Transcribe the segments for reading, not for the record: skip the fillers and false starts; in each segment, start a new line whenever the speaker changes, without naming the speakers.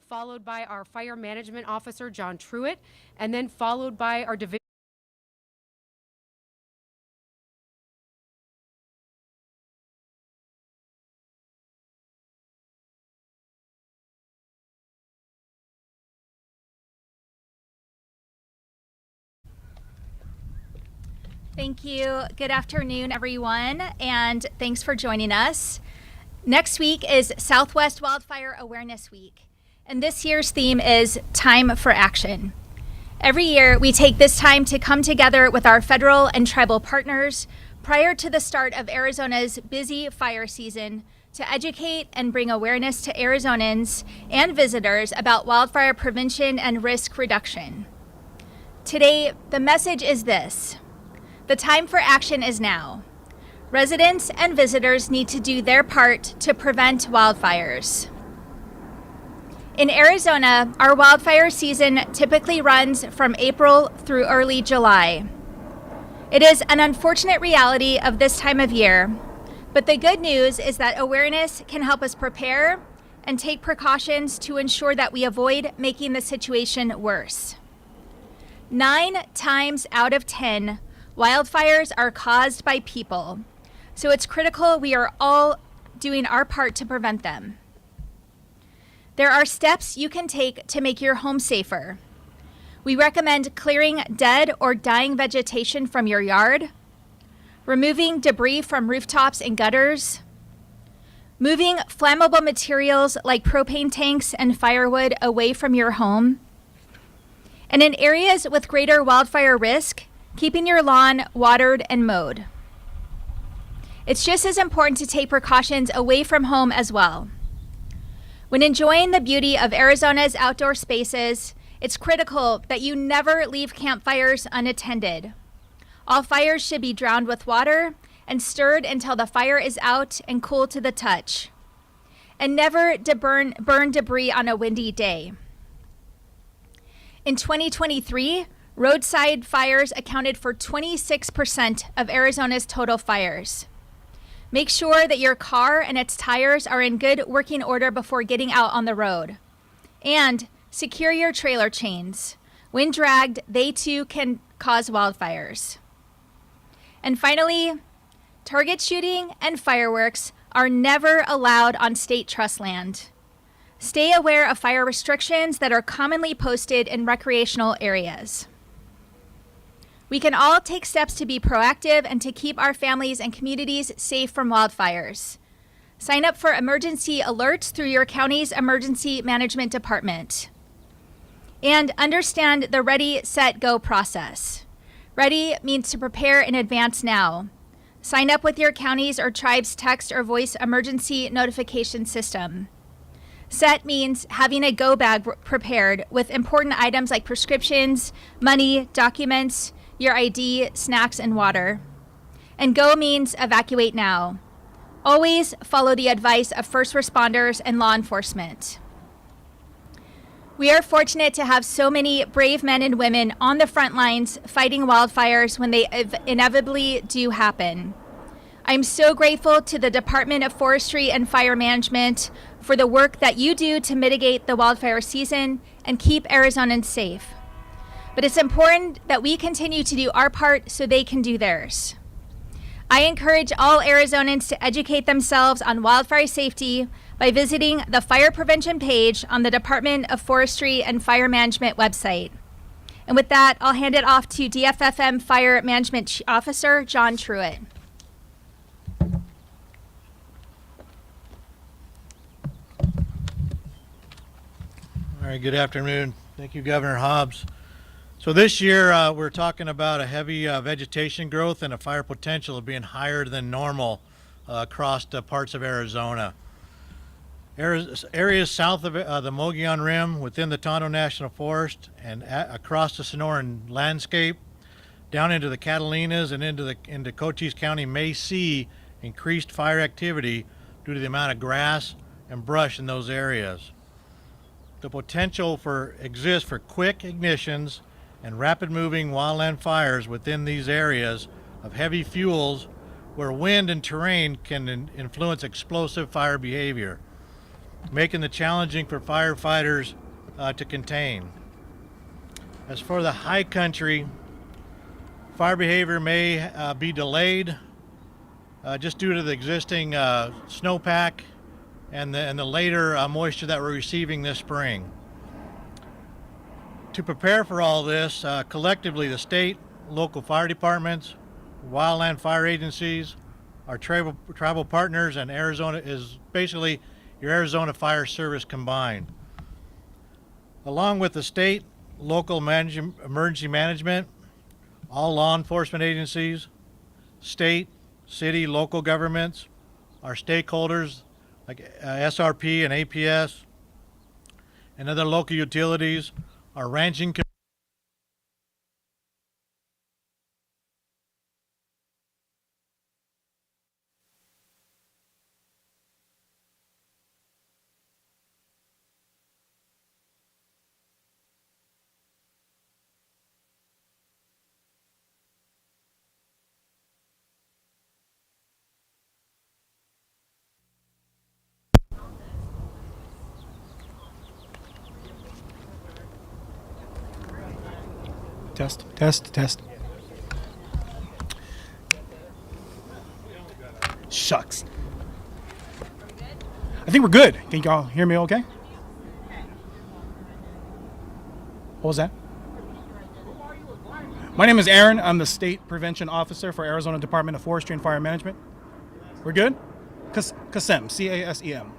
followed by our Fire Management Officer, John Truitt, and then followed by our division.
Thank you. Good afternoon, everyone, and thanks for joining us. Next week is Southwest Wildfire Awareness Week, and this year's theme is Time for Action. Every year, we take this time to come together with our federal and tribal partners prior to the start of Arizona's busy fire season to educate and bring awareness to Arizonans and visitors about wildfire prevention and risk reduction. Today, the message is this: the time for action is now. Residents and visitors need to do their part to prevent wildfires. In Arizona, our wildfire season typically runs from April through early July. It is an unfortunate reality of this time of year, but the good news is that awareness can help us prepare and take precautions to ensure that we avoid making the situation worse. 9 times out of 10, wildfires are caused by people, so it's critical we are all doing our part to prevent them. There are steps you can take to make your home safer. We recommend clearing dead or dying vegetation from your yard, removing debris from rooftops and gutters, moving flammable materials like propane tanks and firewood away from your home, and in areas with greater wildfire risk, keeping your lawn watered and mowed. It's just as important to take precautions away from home as well. When enjoying the beauty of Arizona's outdoor spaces, it's critical that you never leave campfires unattended. All fires should be drowned with water and stirred until the fire is out and cool to the touch. And never burn debris on a windy day. In 2023, roadside fires accounted for 26% of Arizona's total fires. Make sure that your car and its tires are in good working order before getting out on the road. And secure your trailer chains. When dragged, they too can cause wildfires. And finally, target shooting and fireworks are never allowed on state trust land. Stay aware of fire restrictions that are commonly posted in recreational areas. We can all take steps to be proactive and to keep our families and communities safe from wildfires. Sign up for emergency alerts through your county's emergency management department. And understand the ready, set, go process. Ready means to prepare in advance now. Sign up with your county's or tribe's text or voice emergency notification system. Set means having a go bag prepared with important items like prescriptions, money, documents, your ID, snacks, and water. And go means evacuate now. Always follow the advice of first responders and law enforcement. We are fortunate to have so many brave men and women on the front lines fighting wildfires when they inevitably do happen. I'm so grateful to the Department of Forestry and Fire Management for the work that you do to mitigate the wildfire season and keep Arizonans safe. But it's important that we continue to do our part so they can do theirs. I encourage all Arizonans to educate themselves on wildfire safety by visiting the fire prevention page on the Department of Forestry and Fire Management website. And with that, I'll hand it off to DFFM Fire Management Officer, John Truitt.
All right, good afternoon. Thank you, Governor Hobbs. So this year, we're talking about a heavy vegetation growth and a fire potential of being higher than normal across parts of Arizona. Areas south of the Mogollon Rim, within the Tonto National Forest, and across the Sonoran landscape, down into the Catalinas and into Cochise County may see increased fire activity due to the amount of grass and brush in those areas. The potential exists for quick ignitions and rapid moving wildland fires within these areas of heavy fuels where wind and terrain can influence explosive fire behavior. making it challenging for firefighters to contain. As for the high country, fire behavior may be delayed just due to the existing snowpack and the later moisture that we're receiving this spring. To prepare for all this, collectively the state, local fire departments, wildland fire agencies, our tribal partners, and Arizona is basically your Arizona Fire Service combined. Along with the state, local emergency management, all law enforcement agencies, state, city, local governments, our stakeholders like SRP and APS, and other local utilities, our ranching
Test, test, test. Shucks. I think we're good. Can y'all hear me okay? What was that? My name is Aaron. I'm the State Prevention Officer for Arizona Department of Forestry and Fire Management. We're good? CASEM, C-A-S-E-M.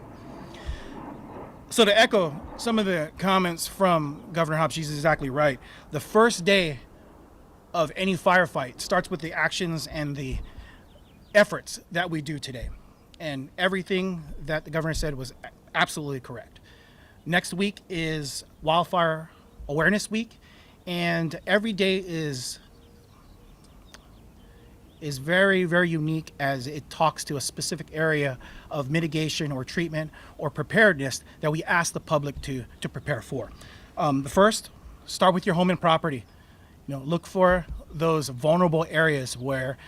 So to echo some of the comments from Governor Hobbs, she's exactly right. The first day of any firefight starts with the actions and the efforts that we do today. And everything that the governor said was absolutely correct. Next week is Wildfire Awareness Week, and every day is very, very unique as it talks to a specific area of mitigation or treatment or preparedness that we ask the public to prepare for. The first, start with your home and property. Look for those vulnerable areas where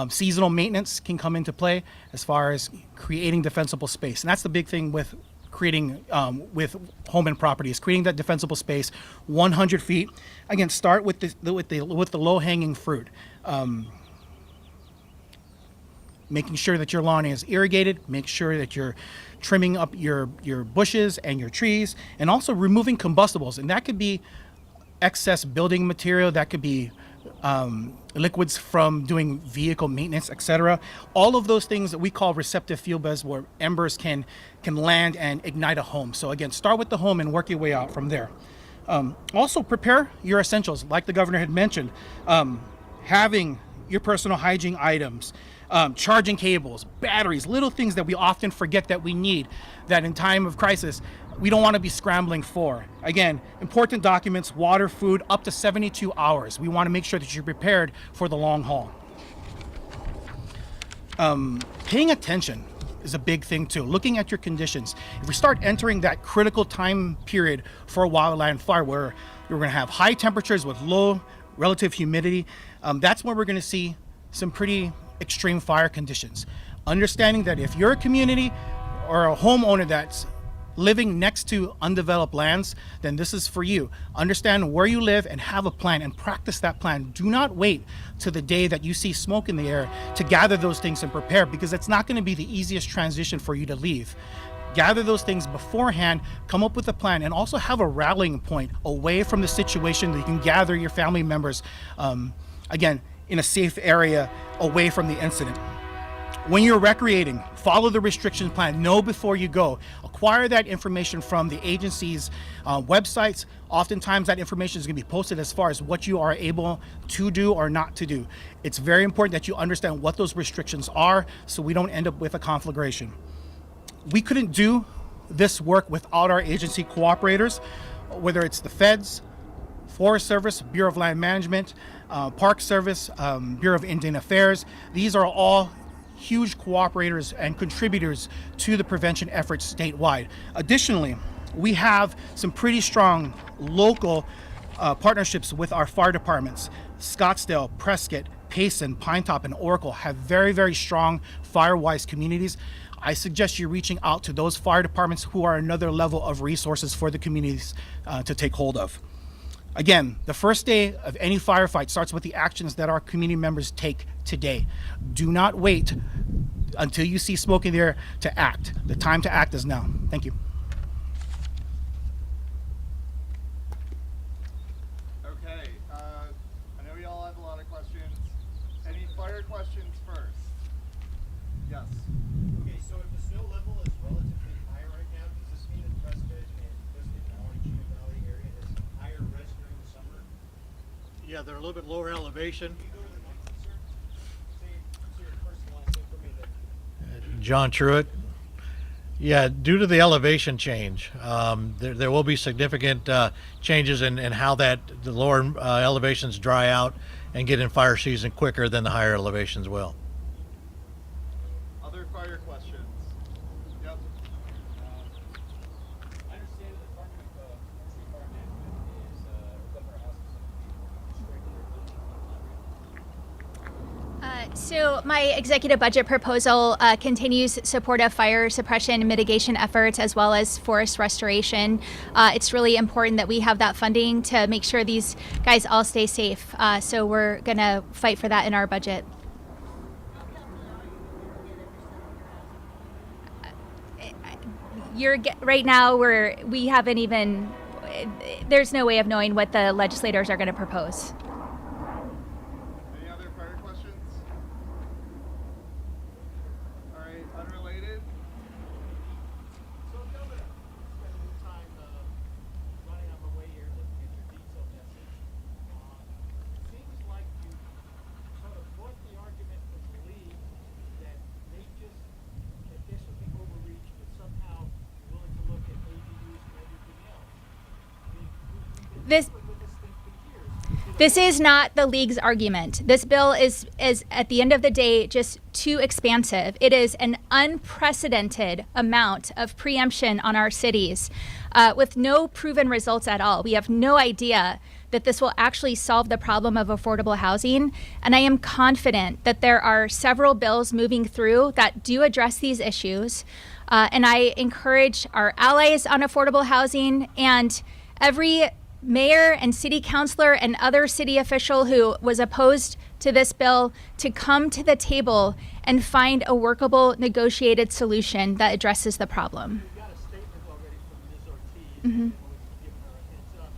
seasonal maintenance can come into play as far as creating defensible space. And that's the big thing with creating with home and property, is creating that defensible space 100 feet. Again, start with the low-hanging fruit. Making sure that your lawn is irrigated, make sure that you're trimming up your bushes and your trees, and also removing combustibles. And that could be excess building material, that could be liquids from doing vehicle maintenance, etc. All of those things that we call receptive fuel beds, where embers can land and ignite a home. So again, start with the home and work your way out from there. Also prepare your essentials, like the governor had mentioned. Having your personal hygiene items, charging cables, batteries, little things that we often forget that we need, that in time of crisis, we don't want to be scrambling for. Again, important documents, water, food, up to 72 hours. We want to make sure that you're prepared for the long haul. Paying attention is a big thing too. Looking at your conditions. If we start entering that critical time period for a wildland fire where we're going to have high temperatures with low relative humidity, that's when we're going to see some pretty extreme fire conditions. Understanding that if you're a community or a homeowner that's living next to undeveloped lands, then this is for you. Understand where you live and have a plan and practice that plan. Do not wait to the day that you see smoke in the air to gather those things and prepare, because it's not going to be the easiest transition for you to leave. Gather those things beforehand, come up with a plan, and also have a rallying point away from the situation that you can gather your family members, again, in a safe area away from the incident. When you're recreating, follow the restriction plan. Know before you go. Acquire that information from the agency's websites. Oftentimes that information is going to be posted as far as what you are able to do or not to do. It's very important that you understand what those restrictions are so we don't end up with a conflagration. We couldn't do this work without our agency cooperators, whether it's the feds, Forest Service, Bureau of Land Management, Park Service, Bureau of Indian Affairs. These are all huge cooperators and contributors to the prevention efforts statewide. Additionally, we have some pretty strong local partnerships with our fire departments: Scottsdale, Prescott, Payson, Pinetop, and Oracle have very, very strong fire-wise communities. I suggest you reaching out to those fire departments who are another level of resources for the communities to take hold of. Again, the first day of any firefight starts with the actions that our community members take today. Do not wait until you see smoke in the air to act. The time to act is now. Thank you.
Okay, I know you all have a lot of questions. Any fire questions first? Yes.
Okay, so if the snow level is relatively high right now, does this mean that Preston and Preston and Orange Unit Valley area is higher risk during the summer?
Yeah, they're a little bit lower elevation.
Can you go to the next one, sir? Say your first and last name for me then.
John Truitt. Yeah, due to the elevation change, there will be significant changes in how the lower elevations dry out and get in fire season quicker than the higher elevations will.
Other fire questions? Yep.
I understand the Department of Forestry and Fire Management is Governor House's
So my executive budget proposal continues support of fire suppression and mitigation efforts as well as forest restoration. It's really important that we have that funding to make sure these guys all stay safe. So we're going to fight for that in our budget. Right now we haven't even, there's no way of knowing what the legislators are going to propose.
Any other fire questions? All right, unrelated?
So I'm going to spend a little time running on my way here looking at your detailed message. It seems like you sort of bought the argument from the league that this would be overreach, but somehow you're willing to look at ADUs and everything else. I mean, we've been
This-
dealing with this thing for years.
This is not the league's argument. This bill is at the end of the day just too expansive. It is an unprecedented amount of preemption on our cities with no proven results at all. We have no idea that this will actually solve the problem of affordable housing. And I am confident that there are several bills moving through that do address these issues. And I encourage our allies on affordable housing and every mayor and city councilor and other city official who was opposed to this bill to come to the table and find a workable negotiated solution that addresses the problem.
We got a statement already from Ms. Ortiz, and we've given her a heads up.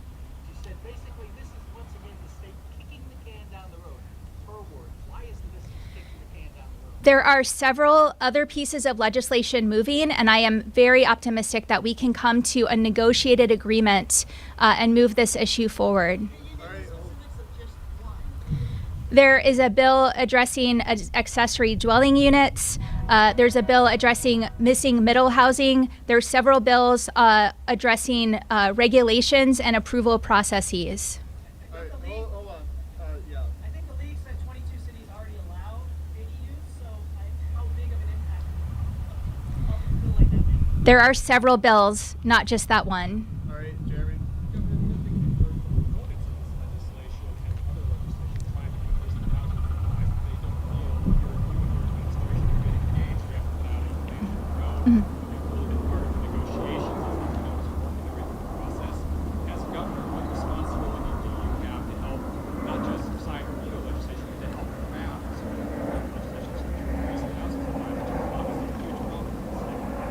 She said basically this is once again the state kicking the can down the road. Her words. Why is this kicking the can down the road?
There are several other pieces of legislation moving, and I am very optimistic that we can come to a negotiated agreement and move this issue forward.
All right.
There is a bill addressing accessory dwelling units. There's a bill addressing missing middle housing. There's several bills addressing regulations and approval processes.
All right, hold on. Yeah.
I think the league said 22 cities already allow ADUs, so how big of an impact of a bill like that make?
There are several bills, not just that one.
All right, Jeremy.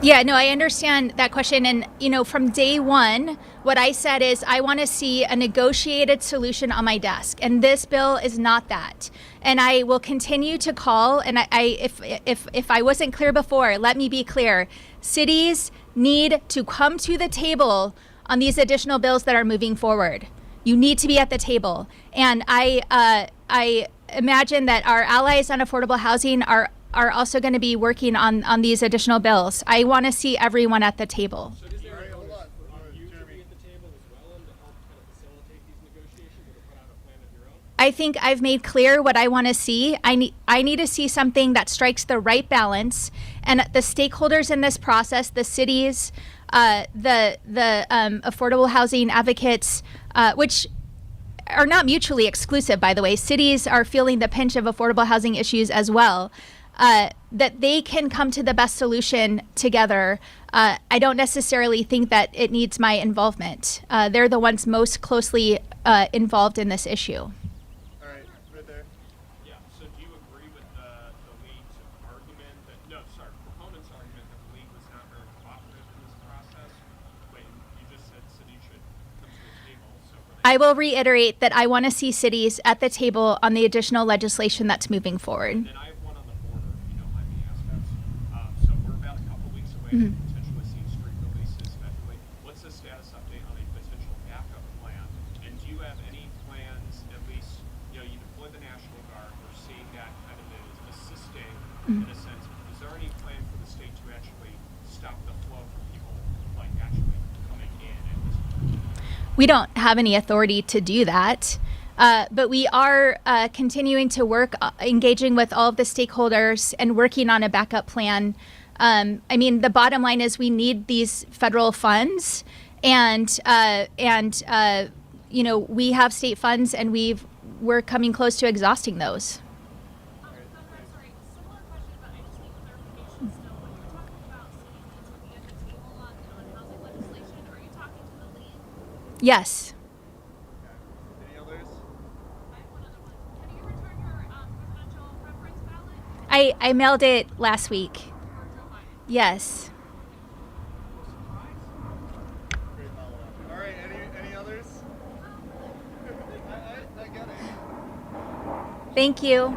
Yeah, no, I understand that question. And, from day one, what I said is I want to see a negotiated solution on my desk. And this bill is not that. And I will continue to call. And if I wasn't clear before, let me be clear. Cities need to come to the table on these additional bills that are moving forward. You need to be at the table. And I imagine that our allies on affordable housing are also going to be working on these additional bills. I want to see everyone at the table.
So is there
All right, hold on.
you to
Jeremy.
be at the table as well and to help kind of facilitate these negotiations or to put out a plan of your own?
I think I've made clear what I want to see. I need to see something that strikes the right balance, and the stakeholders in this process, the cities, the affordable housing advocates, which are not mutually exclusive, by the way. Cities are feeling the pinch of affordable housing issues as well. That they can come to the best solution together. I don't necessarily think that it needs my involvement. They're the ones most closely involved in this issue.
All right, right there.
Yeah, so do you agree with the league's argument proponent's argument that the league was not very cooperative in this process? When you just said cities should come to the table, so were they?
I will reiterate that I want to see cities at the table on the additional legislation that's moving forward.
And I have one on the border, if you don't mind me asking. So we're about a couple weeks away from potentially seeing street releases federally. What's the status update on a potential backup plan? And do you have any plans, at least, you deploy the National Guard, we're seeing that kind of as assisting in a sense. Is there any plan for the state to actually stop the flow from people, like actually coming in at this point?
We don't have any authority to do that. But we are continuing to work, engaging with all of the stakeholders and working on a backup plan. I mean, the bottom line is we need these federal funds, and we have state funds, and we're coming close to exhausting those.
Sorry, similar question, but I just need clarification still. When you're talking about cities needs to be at the table on housing legislation, are you talking to the league?
Yes.
Any others?
I have one other one. Can you return your presidential preference ballot
I mailed it last week.
for Joe Biden?
Yes.
Great follow-up. All right, any others? I get it.
Thank you.